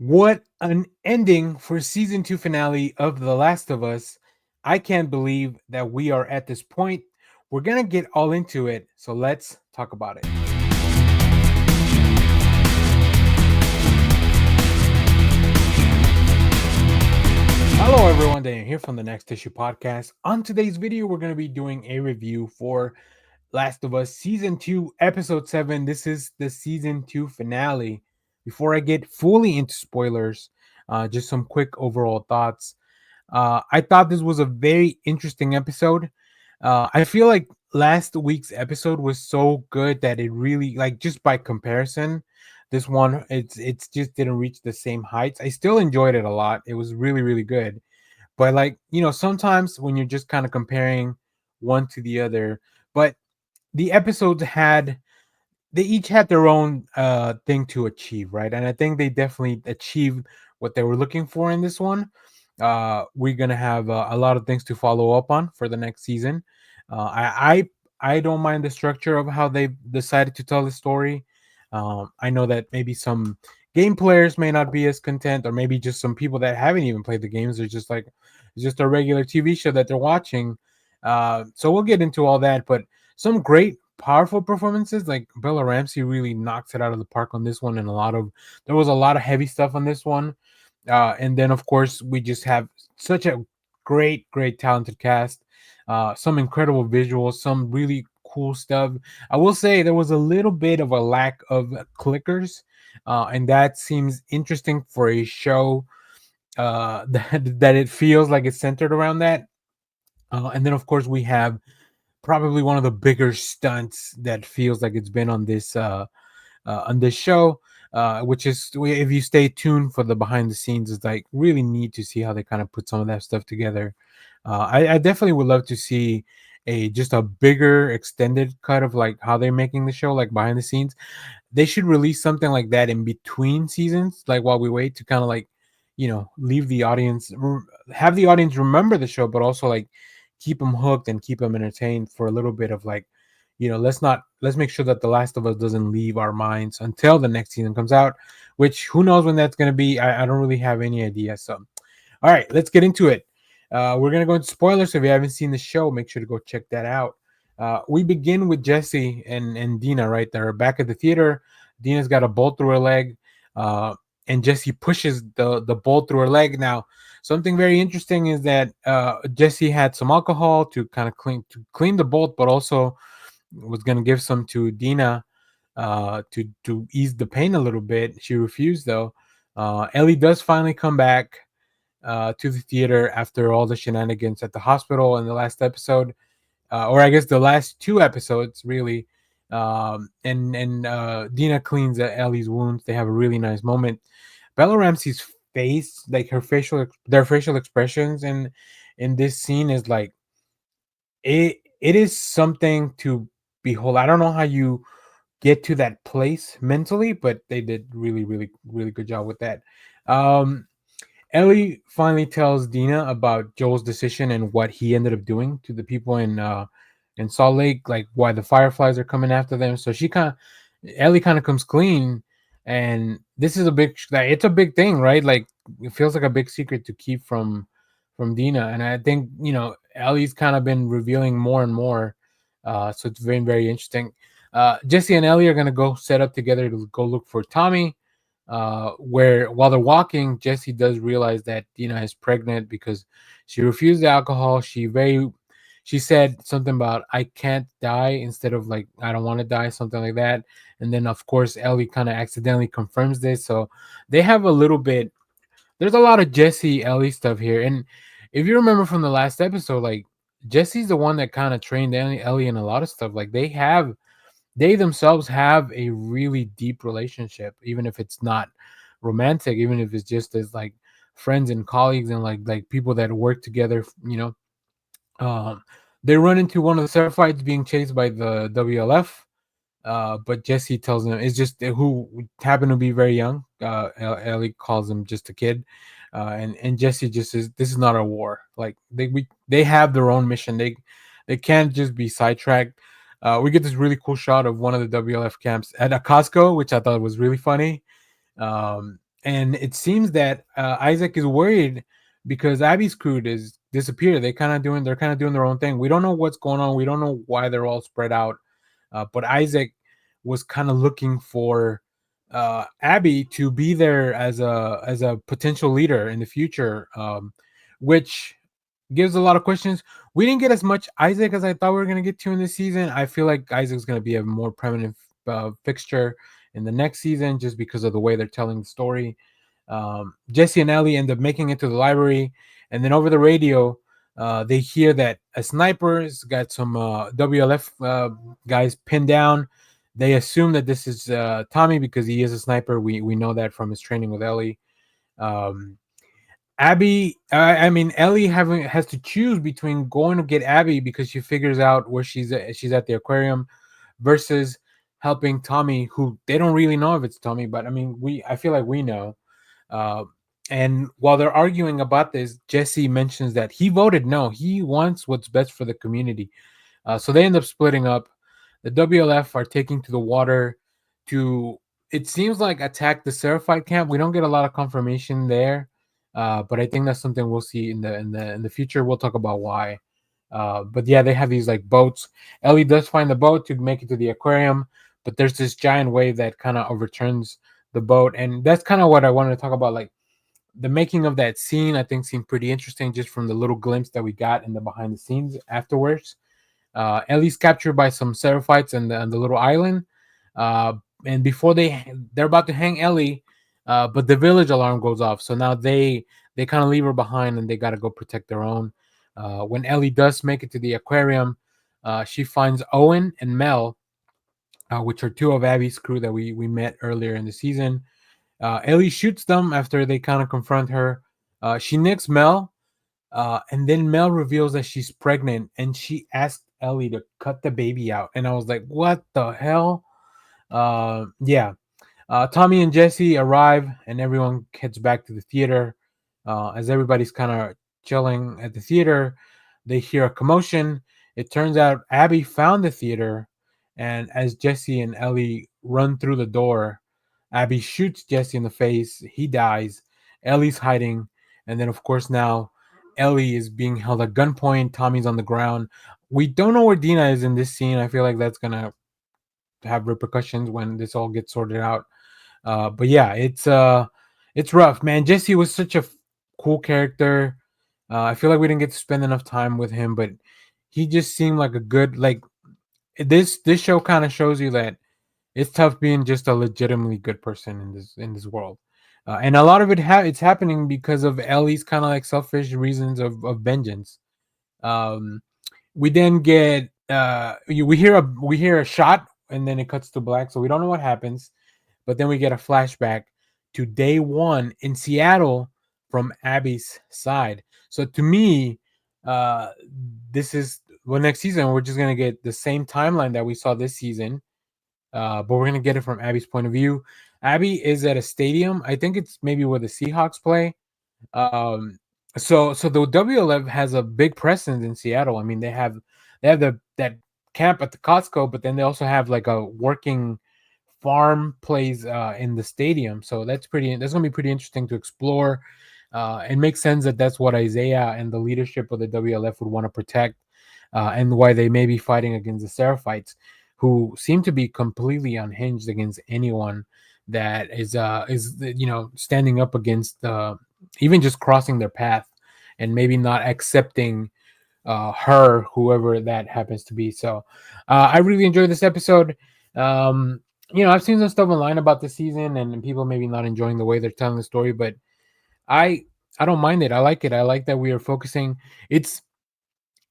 What an ending for season two finale of The Last of Us. I can't believe that we are at this point. We're going to get all into it. So let's talk about it. Hello, everyone. Daniel here from the Next Issue Podcast. On today's video, we're going to be doing a review for Last of Us Season 2, Episode 7. This is the Season 2 finale. Before I get fully into spoilers, just some quick overall thoughts. I thought this was a very interesting episode. I feel like last week's episode was so good that it really, like, just by comparison, this one it's just didn't reach the same heights. I still enjoyed it a lot. It was really really good, but like sometimes when you're just kind of comparing one to the other, but the episodes had they each had their own thing to achieve, right? And I think they definitely achieved what they were looking for in this one. We're gonna have a lot of things to follow up on for the next season. I don't mind the structure of how they decided to tell the story. I know that maybe some game players may not be as content, or maybe just some people that haven't even played the games. They're just like it's just a regular TV show that they're watching. So we'll get into all that, but some great powerful performances. Like Bella Ramsey really knocks it out of the park on this one, and there was a lot of heavy stuff on this one. And then of course we just have such a great talented cast, some incredible visuals, some really cool stuff. I will say there was a little bit of a lack of clickers, and that seems interesting for a show that it feels like it's centered around that. And then of course we have probably one of the bigger stunts that feels like it's been on this show, which is if you stay tuned for the behind the scenes, it's like really neat to see how they kind of put some of that stuff together. I definitely would love to see a just a bigger extended cut of like how they're making the show, like behind the scenes. They should release something like that in between seasons, like while we wait to kind of like leave the audience, have the audience remember the show, but also like keep them hooked and keep them entertained for a little bit of like, let's make sure that The Last of Us doesn't leave our minds until the next season comes out, which who knows when that's going to be. I don't really have any idea. So all right, let's get into it. We're gonna go into spoilers. So if you haven't seen the show, make sure to go check that out. We begin with Jesse and Dina, right? They're back at the theater. Dina's got a bolt through her leg, uh, and Jesse pushes the bolt through her leg. Now, something very interesting is that Jesse had some alcohol to kind of clean the bolt, but also was gonna give some to Dina to ease the pain a little bit. She refused though. Ellie does finally come back to the theater after all the shenanigans at the hospital in the last episode, or I guess the last two episodes, really. And Dina cleans Ellie's wounds. They have a really nice moment. Bella Ramsey's face, like their facial expressions in this scene is like it is something to behold. I don't know how you get to that place mentally, but they did really good job with that. Um, Ellie finally tells Dina about Joel's decision and what he ended up doing to the people in Salt Lake, like why the Fireflies are coming after them. So Ellie kind of comes clean, and this is it's a big thing, right? Like it feels like a big secret to keep from Dina, and I think Ellie's kind of been revealing more and more. So it's very interesting. Jesse and Ellie are gonna go set up together to go look for Tommy, where while they're walking, Jesse does realize that Dina is pregnant because she refused the alcohol. She said something about I can't die instead of like I don't want to die, something like that. And then of course Ellie kind of accidentally confirms this. So they have a little bit. There's a lot of Jesse Ellie stuff here, and if you remember from the last episode, like Jesse's the one that kind of trained Ellie in a lot of stuff. Like they themselves have a really deep relationship, even if it's not romantic, even if it's just as like friends and colleagues and like people that work together. They run into one of the Seraphites being chased by the WLF, but Jesse tells them it's just who happen to be very young. Ellie calls him just a kid, and Jesse just says this is not a war. Like they have their own mission. They can't just be sidetracked. We get this really cool shot of one of the WLF camps at a Costco, which I thought was really funny. and it seems that Isaac is worried because Abby's crew is disappeared. They're kind of doing their own thing. We don't know what's going on. We don't know why they're all spread out. But Isaac was kind of looking for Abby to be there as a potential leader in the future, which gives a lot of questions. We didn't get as much Isaac as I thought we were going to get to in this season. I feel like Isaac's going to be a more prominent fixture in the next season just because of the way they're telling the story. Jesse and Ellie end up making it to the library, and then over the radio, they hear that a sniper's got some WLF guys pinned down. They assume that this is Tommy because he is a sniper. We know that from his training with Ellie. Um, I mean, Ellie having has to choose between going to get Abby because she figures out where she's at the aquarium, versus helping Tommy, who they don't really know if it's Tommy, but I mean, I feel like we know. Uh, and while they're arguing about this, Jesse mentions that he voted no. He wants what's best for the community. So they end up splitting up. The WLF are taking to the water to, it seems like, attack the Seraphite camp. We don't get a lot of confirmation there, but I think that's something we'll see in the future. We'll talk about why. But yeah, they have these like boats. Ellie does find the boat to make it to the aquarium, but there's this giant wave that kind of overturns the boat, and that's kind of what I wanted to talk about. Like the making of that scene, I think seemed pretty interesting just from the little glimpse that we got in the behind the scenes afterwards. Ellie's captured by some Seraphites on the little island, uh, and before they're about to hang Ellie, but the village alarm goes off. So now they kind of leave her behind, and they got to go protect their own. When Ellie does make it to the aquarium, she finds Owen and Mel, which are two of Abby's crew that we met earlier in the season. Ellie shoots them after they kind of confront her. She nicks Mel, and then Mel reveals that she's pregnant, and she asked Ellie to cut the baby out. And I was like, what the hell? Yeah. Tommy and Jesse arrive, and everyone heads back to the theater. As everybody's kind of chilling at the theater, they hear a commotion. It turns out Abby found the theater, and as Jesse and Ellie run through the door, Abby shoots Jesse in the face. He dies. Ellie's hiding, and then of course now Ellie is being held at gunpoint. Tommy's on the ground. We don't know where Dina is in this scene. I feel like that's gonna have repercussions when this all gets sorted out. But yeah, it's rough, man. Jesse was such a cool character. I feel like we didn't get to spend enough time with him, but he just seemed like a good like this show kind of shows you that it's tough being just a legitimately good person in this world. And a lot of it's happening because of Ellie's kind of like selfish reasons of vengeance. Um, we then get we hear a shot, and then it cuts to black, so we don't know what happens. But then we get a flashback to day one in Seattle from Abby's side. So to me, uh, this is well, next season we're just gonna get the same timeline that we saw this season, but we're gonna get it from Abby's point of view. Abby is at a stadium. I think it's maybe where the Seahawks play. Um, so the WLF has a big presence in Seattle. I mean, they have that camp at the Costco, but then they also have like a working farm plays in the stadium. So that's gonna be pretty interesting to explore. It makes sense that that's what Isaiah and the leadership of the WLF would want to protect, and why they may be fighting against the Seraphites, who seem to be completely unhinged against anyone that is standing up against even just crossing their path, and maybe not accepting her, whoever that happens to be. So I really enjoyed this episode. Um, I've seen some stuff online about the season, and people maybe not enjoying the way they're telling the story, but I I don't mind it. I like it. I like that we are focusing. It's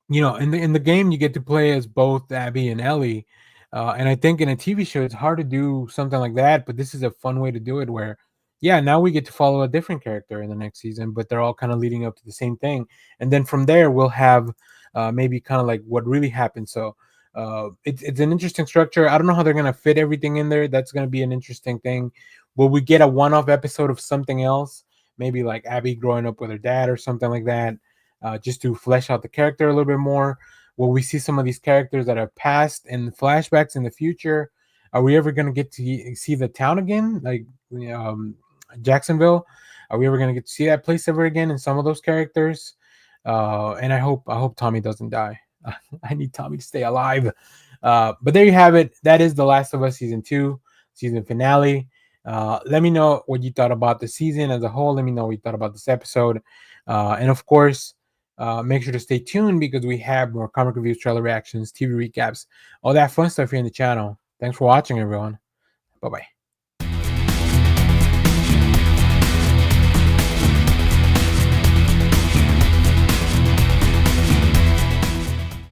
in the game you get to play as both Abby and Ellie, and I think in a TV show it's hard to do something like that. But this is a fun way to do it. Where, yeah, now we get to follow a different character in the next season, but they're all kind of leading up to the same thing, and then from there we'll have maybe kind of like what really happened. So it's an interesting structure. I don't know how they're gonna fit everything in there. That's gonna be an interesting thing. Will we get a one-off episode of something else? Maybe like Abby growing up with her dad or something like that, just to flesh out the character a little bit more. Will we see some of these characters that are past and flashbacks in the future? Are we ever going to get to see the town again? Like, Jacksonville. Are we ever gonna get to see that place ever again in some of those characters? And I hope Tommy doesn't die. I need Tommy to stay alive. But there you have it. That is The Last of Us season 2, season finale. Let me know what you thought about the season as a whole. Let me know what you thought about this episode. And of course, make sure to stay tuned because we have more comic reviews, trailer reactions, TV recaps, all that fun stuff here in the channel. Thanks for watching, everyone. Bye bye.